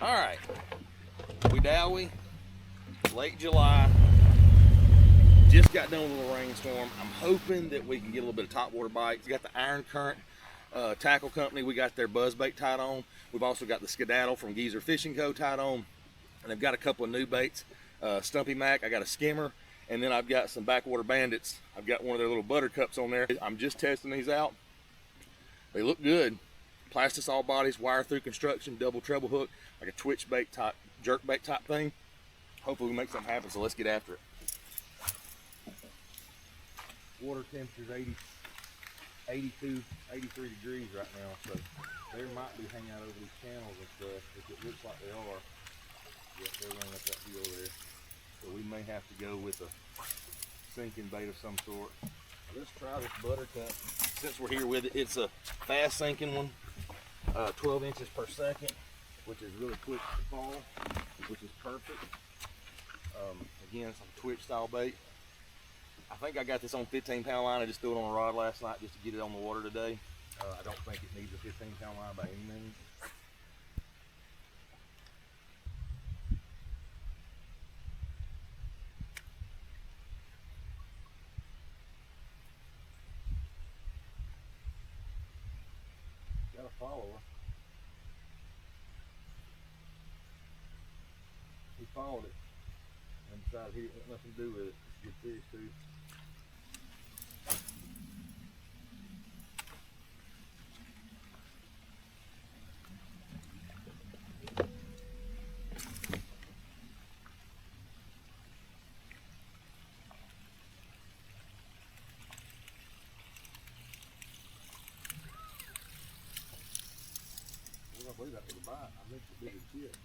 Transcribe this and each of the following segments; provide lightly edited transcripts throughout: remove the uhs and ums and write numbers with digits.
All right, Wedowee, late July. Just got done with a little rainstorm. I'm hoping that we can get a little bit of topwater bites. We got the Iron Current tackle company. We got their buzzbait tied on. We've also got the Skedaddle from Geezer Fishing Co. tied on. And they've got a couple of new baits. Stumpy Mac, I got a skimmer. And then I've got some Backwater Bandits. I've got one of their little buttercups on there. I'm just testing these out. They look good. Plastisol bodies, wire through construction, double treble hook, like a twitch bait type, jerk bait type thing. Hopefully we make something happen, so let's get after it. Water temperature's 82, 83 degrees right now, so they might be hanging out over these channels and stuff. If it looks like they are, yeah, they're running up that hill there. So we may have to go with a sinking bait of some sort. Let's try this buttercup. Since we're here with it, it's a fast sinking one, 12 inches per second, which is really quick to fall, which is perfect. Again, some twitch style bait. I think I got this on 15-pound line. I just threw it on a rod last night just to get it on the water today. I don't think it needs a 15-pound line by any means. Got a follower. He followed it and decided he didn't want nothing to do with it. It's a good fish too. I believe that was a bite. I think it's a bigger shit.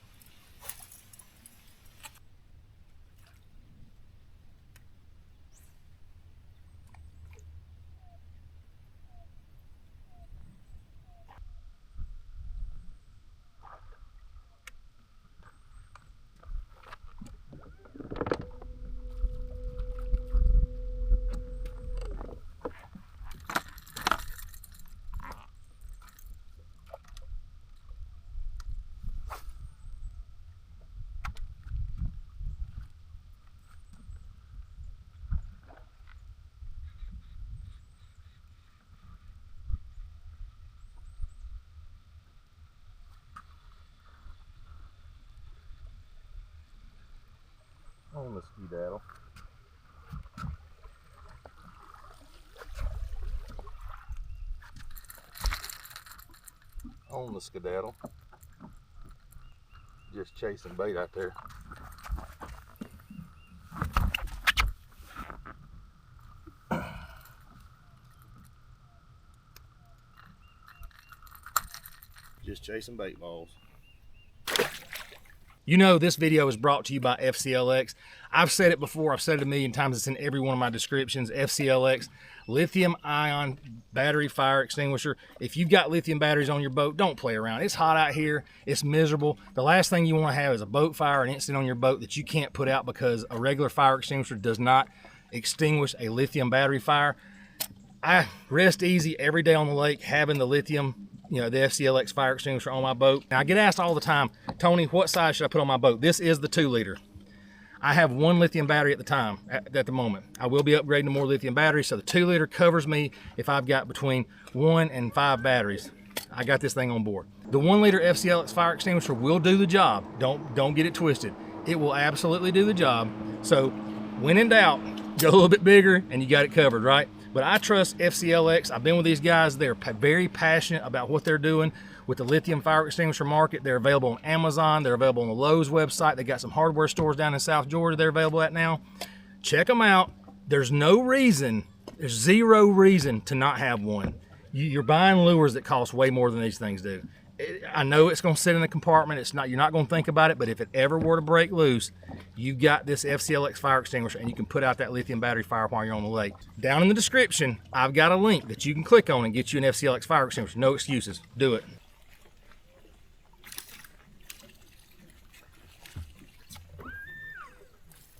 On the Skedaddle. On the Skedaddle. Just chasing bait out there. Just chasing bait balls. You know this video is brought to you by FCL-X. I've said it before, I've said it a million times, it's in every one of my descriptions. FCL-X, lithium ion battery fire extinguisher. If you've got lithium batteries on your boat, don't play around. It's hot out here, it's miserable. The last thing you want to have is a boat fire, an incident on your boat that you can't put out because a regular fire extinguisher does not extinguish a lithium battery fire. I rest easy every day on the lake having the lithium, you know, the FCL-X fire extinguisher on my boat. Now I get asked all the time, Tony, what size should I put on my boat? This is the 2-liter. I have one lithium battery at the moment. I will be upgrading to more lithium batteries, so the 2-liter covers me if I've got between 1 and 5 batteries. I got this thing on board. The 1-liter FCL-X fire extinguisher will do the job. Don't get it twisted. It will absolutely do the job. So when in doubt, go a little bit bigger and you got it covered, right? But I trust FCL-X. I've been with these guys. They're very passionate about what they're doing with the lithium fire extinguisher market. They're available on Amazon. They're available on the Lowe's website. They got some hardware stores down in South Georgia they're available at now. Check them out. There's no reason, there's zero reason to not have one. You're buying lures that cost way more than these things do. I know it's going to sit in the compartment. It's not. You're not going to think about it, but if it ever were to break loose, you've got this FCL-X fire extinguisher and you can put out that lithium battery fire while you're on the lake. Down in the description, I've got a link that you can click on and get you an FCL-X fire extinguisher. No excuses. Do it.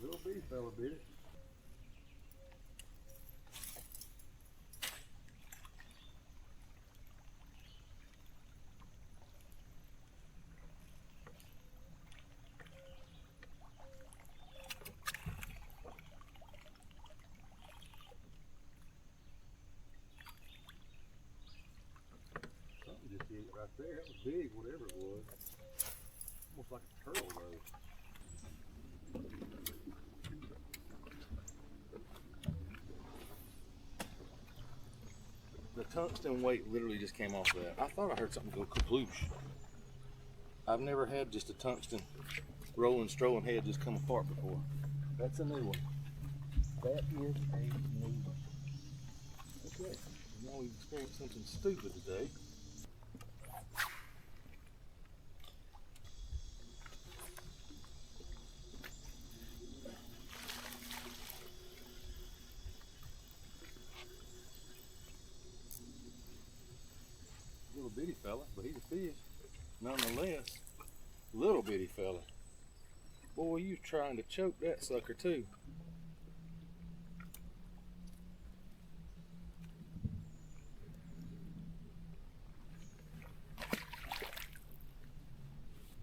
Little bitty fella bit it. it right there. That was big, whatever it was. Almost like a turtle though. The tungsten weight literally just came off that. I thought I heard something go kaploosh. I've never had just a tungsten rolling, strolling head just come apart before. That's a new one. That is a new one. Okay, now we've experienced something stupid today. Little bitty fella, but he's a fish. Nonetheless, little bitty fella. Boy, you trying to choke that sucker too.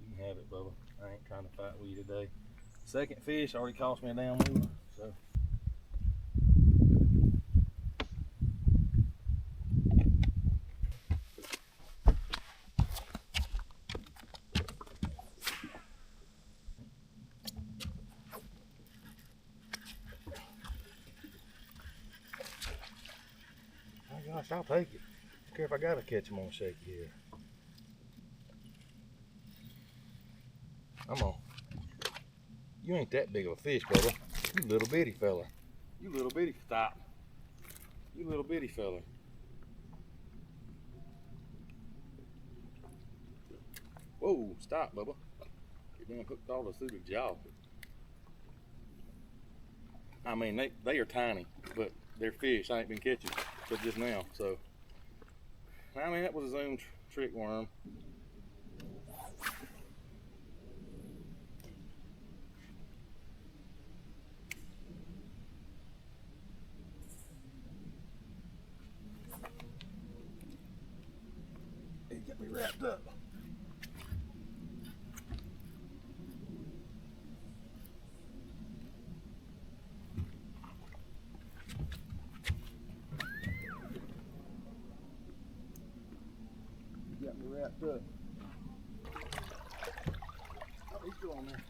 You can have it, Bubba. I ain't trying to fight with you today. Second fish already cost me a damn lure, so. Gosh, I'll take it. I don't care if I gotta catch him on shaky here. Come on. You ain't that big of a fish, brother. You little bitty fella. You little bitty, stop. You little bitty fella. Whoa, stop, Bubba. You're done hooked all us through the jaw. I mean, they are tiny, but they're fish I ain't been catching but just now, so. I mean, that was a zoom trick worm. He got me wrapped up. Got me wrapped up. Oh, he's still on there.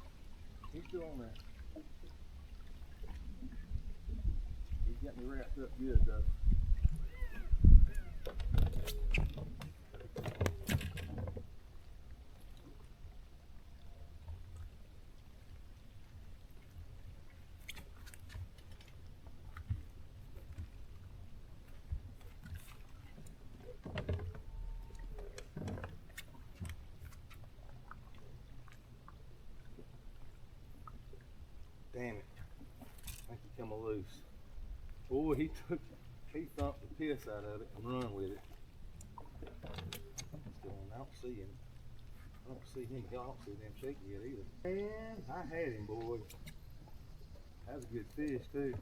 He's still on there. He's got me wrapped up good though. Damn it. I think he come loose. Boy, he thumped the piss out of it and run with it. Still on, I don't see him. I don't see him. I don't see them shaky yet either. Man, I had him, boy. That was a good fish too.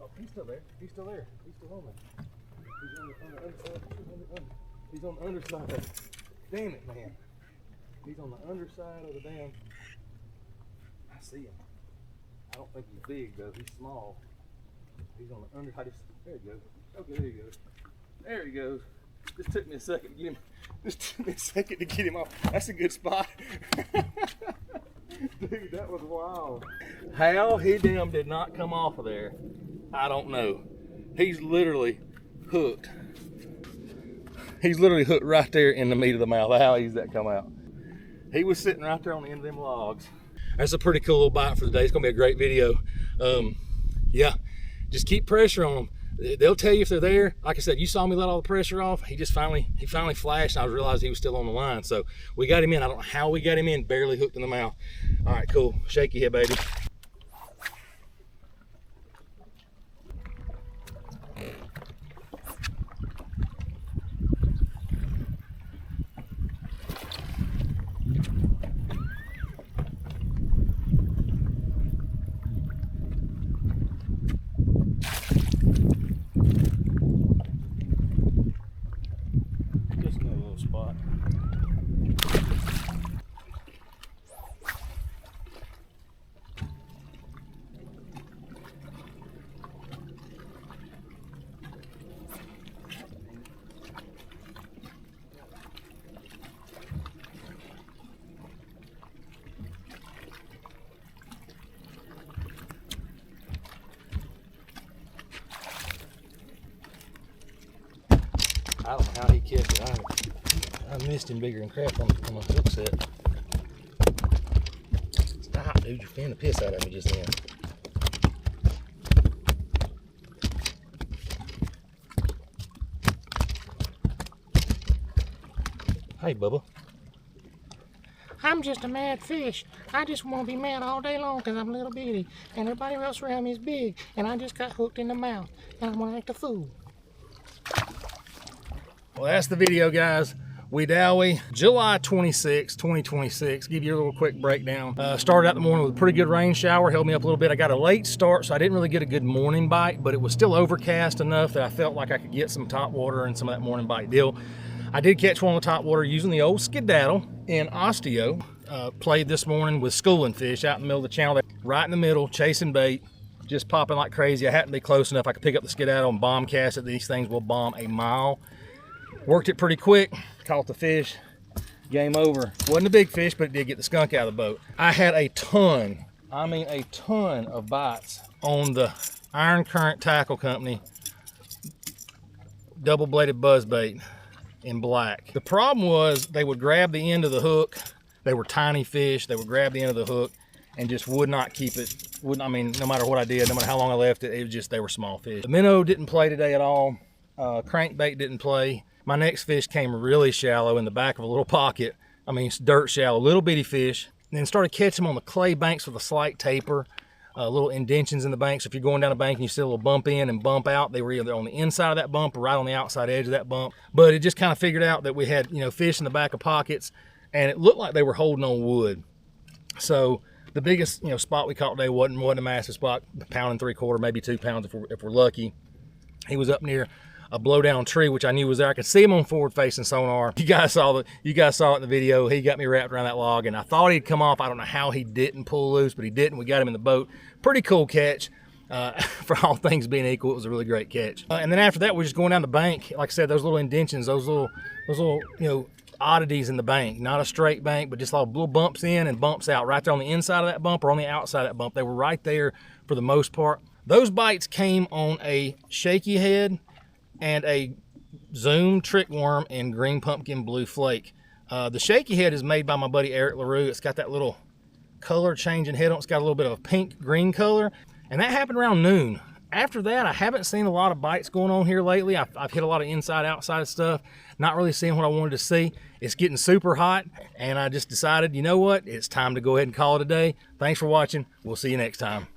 Oh, he's still there. He's still there. He's still on there. He's on the underside. Damn it, man. He's on the underside of the dam. I see him. I don't think he's big though. He's small. He's on the underside. There he goes. Okay, there he goes. There he goes. Just took me a second to get him. Just took me a second to get him off. That's a good spot. Dude, that was wild. How he damn did not come off of there, I don't know. He's literally hooked. He's literally hooked right there in the meat of the mouth. How easy that come out. He was sitting right there on the end of them logs. That's a pretty cool little bite for the day. It's gonna be a great video. Yeah, just keep pressure on them. They'll tell you if they're there. Like I said, you saw me let all the pressure off. He finally flashed, and I realized he was still on the line. So we got him in. I don't know how we got him in, barely hooked in the mouth. All right, cool. Shaky here, baby. Spot. I don't know how he kept it. I missed him bigger than crap on the hook set. Stop, dude, you're fanning the piss out of me just then. Hey, Bubba. I'm just a mad fish. I just want to be mad all day long because I'm a little bitty. And everybody else around me is big. And I just got hooked in the mouth. And I'm going to act a fool. Well, that's the video, guys. Wedowee, July 26, 2026. Give you a little quick breakdown. Started out the morning with a pretty good rain shower. Held me up a little bit. I got a late start, so I didn't really get a good morning bite. But it was still overcast enough that I felt like I could get some top water and some of that morning bite deal. I did catch one with top water using the old skedaddle in Osteo. Played this morning with schooling fish out in the middle of the channel, right in the middle, chasing bait, just popping like crazy. I happened to be close enough I could pick up the skedaddle and bomb cast it. These things will bomb a mile. Worked it pretty quick, caught the fish, game over. Wasn't a big fish, but it did get the skunk out of the boat. I had a ton, I mean a ton of bites on the Iron Current Tackle Company double-bladed buzzbait in black. The problem was they would grab the end of the hook. They were tiny fish. They would grab the end of the hook and just would not keep it. I mean, no matter what I did, no matter how long I left it, it was just, they were small fish. The minnow didn't play today at all. Crankbait didn't play. My next fish came really shallow in the back of a little pocket. I mean, it's dirt shallow, little bitty fish. And then started catching them on the clay banks with a slight taper. Little indentions in the bank. So if you're going down a bank and you see a little bump in and bump out, they were either on the inside of that bump or right on the outside edge of that bump. But it just kind of figured out that we had, you know, fish in the back of pockets, and it looked like they were holding on wood. So the biggest, you know, spot we caught today wasn't a massive spot, 1 3/4 pounds, maybe 2 pounds if we're lucky. He was up near a blowdown tree, which I knew was there. I could see him on forward-facing sonar. You guys saw it in the video. He got me wrapped around that log, and I thought he'd come off. I don't know how he didn't pull loose, but he didn't. We got him in the boat. Pretty cool catch. For all things being equal, it was a really great catch. And then after that, we're just going down the bank. Like I said, those little indentions, those little you know, oddities in the bank. Not a straight bank, but just little bumps in and bumps out. Right there on the inside of that bump or on the outside of that bump. They were right there for the most part. Those bites came on a shaky head and a Zoom trick worm in green pumpkin blue flake. The shaky head is made by my buddy Eric LaRue. It's got that little color changing head on. It's got a little bit of a pink green color, and that happened around noon. After that, I haven't seen a lot of bites going on here lately. I've hit a lot of inside outside stuff, not really seeing what I wanted to see. It's getting super hot, and I just decided, you know what, it's time to go ahead and call it a day. Thanks for watching. We'll see you next time.